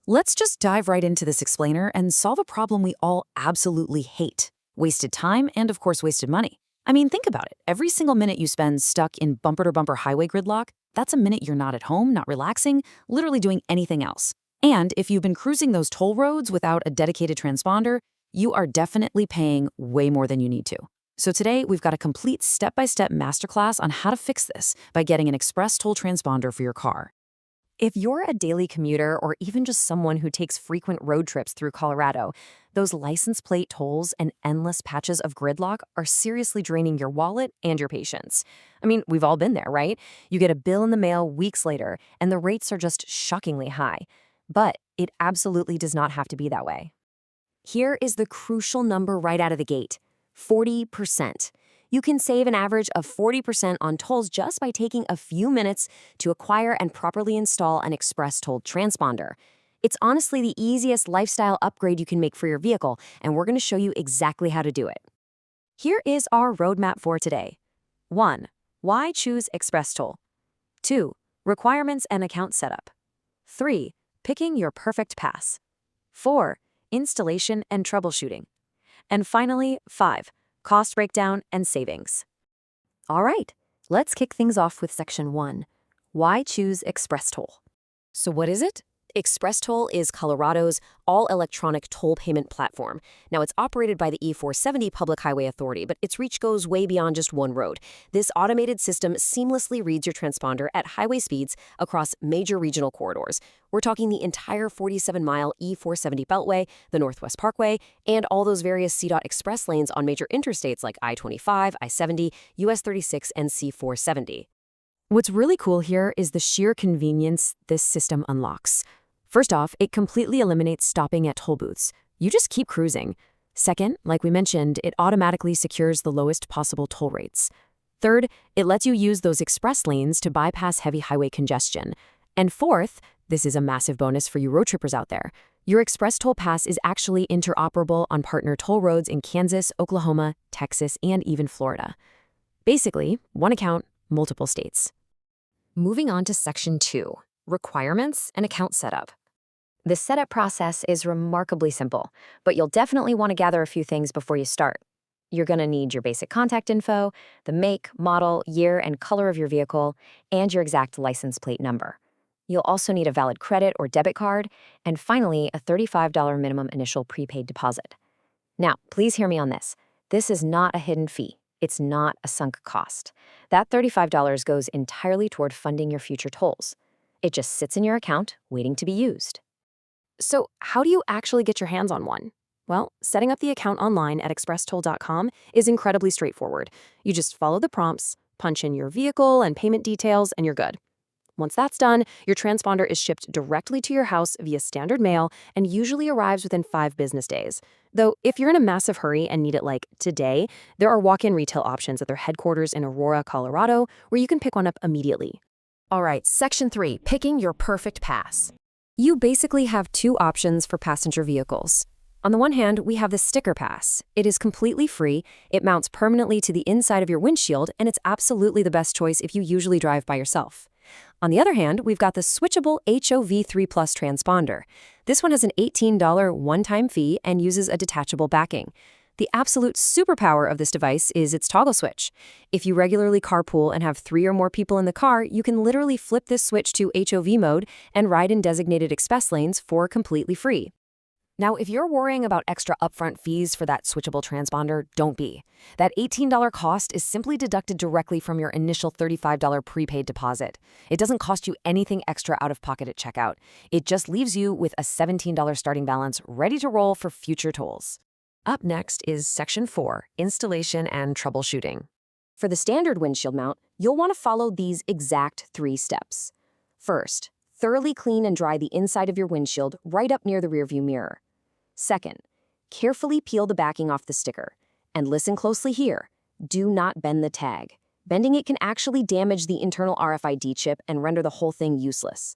Let's just dive right into this explainer and solve a problem we all absolutely hate. Wasted time and, of course, wasted money. I mean, think about it. Every single minute you spend stuck in bumper-to-bumper highway gridlock, that's a minute you're not at home, not relaxing, literally doing anything else. And if you've been cruising those toll roads without a dedicated transponder, you are definitely paying way more than you need to. So today, we've got a complete step-by-step masterclass on how to fix this by getting an ExpressToll transponder for your car. If you're a daily commuter or even just someone who takes frequent road trips through Colorado, those license plate tolls and endless patches of gridlock are seriously draining your wallet and your patience. I mean, we've all been there, right? You get a bill in the mail weeks later, and the rates are just shockingly high. But it absolutely does not have to be that way. Here is the crucial number right out of the gate: 40%. You can save an average of 40% on tolls just by taking a few minutes to acquire and properly install an ExpressToll transponder. It's honestly the easiest lifestyle upgrade you can make for your vehicle, and we're going to show you exactly how to do it. Here is our roadmap for today. 1. Why choose ExpressToll? 2. Requirements and account setup. 3. Picking your perfect pass. 4. Installation and troubleshooting. And finally, 5. Cost breakdown and savings. All right, let's kick things off with Section 1. Why choose ExpressToll? So what is it? ExpressToll is Colorado's all-electronic toll payment platform. Now, it's operated by the E470 Public Highway Authority, but its reach goes way beyond just one road. This automated system seamlessly reads your transponder at highway speeds across major regional corridors. We're talking the entire 47-mile E470 Beltway, the Northwest Parkway, and all those various CDOT express lanes on major interstates like I-25, I-70, US 36, and C470. What's really cool here is the sheer convenience this system unlocks. First off, it completely eliminates stopping at toll booths. You just keep cruising. Second, like we mentioned, it automatically secures the lowest possible toll rates. Third, it lets you use those express lanes to bypass heavy highway congestion. And fourth, this is a massive bonus for you road trippers out there. Your ExpressToll pass is actually interoperable on partner toll roads in Kansas, Oklahoma, Texas, and even Florida. Basically, one account, multiple states. Moving on to Section 2, Requirements and Account Setup. The setup process is remarkably simple, but you'll definitely want to gather a few things before you start. You're going to need your basic contact info, the make, model, year, and color of your vehicle, and your exact license plate number. You'll also need a valid credit or debit card, and finally, a $35 minimum initial prepaid deposit. Now, please hear me on this. This is not a hidden fee. It's not a sunk cost. That $35 goes entirely toward funding your future tolls. It just sits in your account, waiting to be used. So, how do you actually get your hands on one? Well, setting up the account online at ExpressToll.com is incredibly straightforward. You just follow the prompts, punch in your vehicle and payment details, and you're good. Once that's done, your transponder is shipped directly to your house via standard mail and usually arrives within 5 business days. Though, if you're in a massive hurry and need it like today, there are walk-in retail options at their headquarters in Aurora, Colorado, where you can pick one up immediately. All right, Section 3, Picking your perfect pass. You basically have 2 options for passenger vehicles. On the one hand, we have the sticker pass. It is completely free, it mounts permanently to the inside of your windshield, and it's absolutely the best choice if you usually drive by yourself. On the other hand, we've got the switchable HOV3 Plus transponder. This one has an $18 one-time fee and uses a detachable backing. The absolute superpower of this device is its toggle switch. If you regularly carpool and have 3 or more people in the car, you can literally flip this switch to HOV mode and ride in designated express lanes for completely free. Now, if you're worrying about extra upfront fees for that switchable transponder, don't be. That $18 cost is simply deducted directly from your initial $35 prepaid deposit. It doesn't cost you anything extra out of pocket at checkout. It just leaves you with a $17 starting balance ready to roll for future tolls. Up next is Section 4, Installation and Troubleshooting. For the standard windshield mount, you'll want to follow these exact 3 steps. First, thoroughly clean and dry the inside of your windshield right up near the rearview mirror. Second, carefully peel the backing off the sticker. And listen closely here. Do not bend the tag. Bending it can actually damage the internal RFID chip and render the whole thing useless.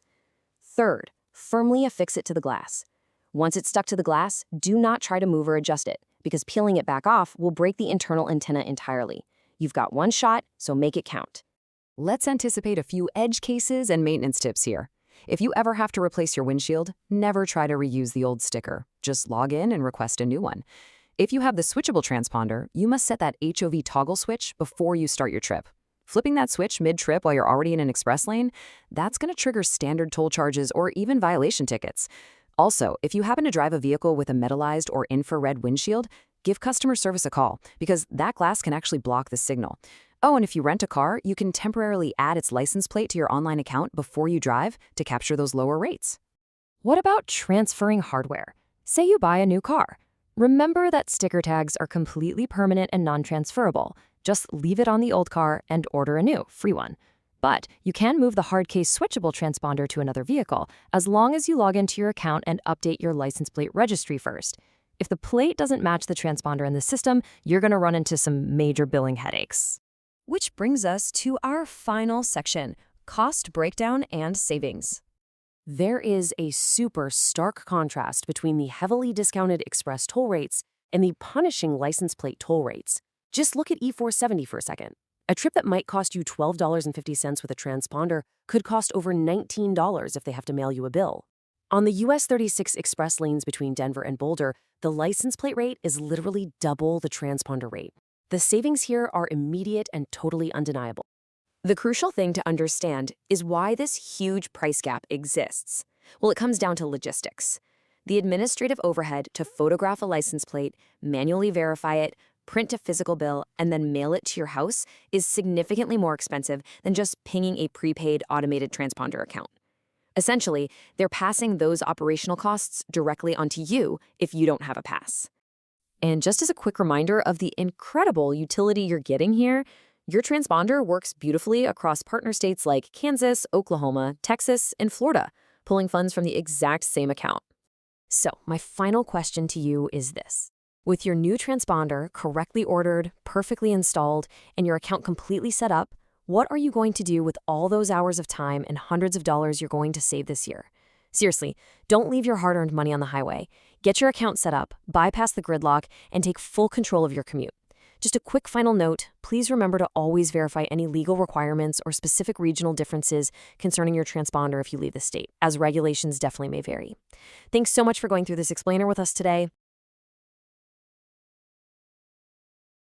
Third, firmly affix it to the glass. Once it's stuck to the glass, do not try to move or adjust it, because peeling it back off will break the internal antenna entirely. You've got one shot, so make it count. Let's anticipate a few edge cases and maintenance tips here. If you ever have to replace your windshield, never try to reuse the old sticker. Just log in and request a new one. If you have the switchable transponder, you must set that HOV toggle switch before you start your trip. Flipping that switch mid-trip while you're already in an express lane, that's going to trigger standard toll charges or even violation tickets. Also, if you happen to drive a vehicle with a metallized or infrared windshield, give customer service a call because that glass can actually block the signal. Oh, and if you rent a car, you can temporarily add its license plate to your online account before you drive to capture those lower rates. What about transferring hardware? Say you buy a new car. Remember that sticker tags are completely permanent and non-transferable. Just leave it on the old car and order a new, free one. But you can move the hard case switchable transponder to another vehicle as long as you log into your account and update your license plate registry first. If the plate doesn't match the transponder in the system, you're going to run into some major billing headaches. Which brings us to our final section, cost breakdown and savings. There is a super stark contrast between the heavily discounted express toll rates and the punishing license plate toll rates. Just look at E470 for a second. A trip that might cost you $12.50 with a transponder could cost over $19 if they have to mail you a bill. On the US 36 express lanes between Denver and Boulder, the license plate rate is literally double the transponder rate. The savings here are immediate and totally undeniable. The crucial thing to understand is why this huge price gap exists. Well, it comes down to logistics. The administrative overhead to photograph a license plate, manually verify it, print a physical bill, and then mail it to your house is significantly more expensive than just pinging a prepaid automated transponder account. Essentially, they're passing those operational costs directly onto you if you don't have a pass. And just as a quick reminder of the incredible utility you're getting here, your transponder works beautifully across partner states like Kansas, Oklahoma, Texas, and Florida, pulling funds from the exact same account. So, my final question to you is this. With your new transponder correctly ordered, perfectly installed, and your account completely set up, what are you going to do with all those hours of time and hundreds of dollars you're going to save this year? Seriously, don't leave your hard-earned money on the highway. Get your account set up, bypass the gridlock, and take full control of your commute. Just a quick final note, please remember to always verify any legal requirements or specific regional differences concerning your transponder if you leave the state, as regulations definitely may vary. Thanks so much for going through this explainer with us today.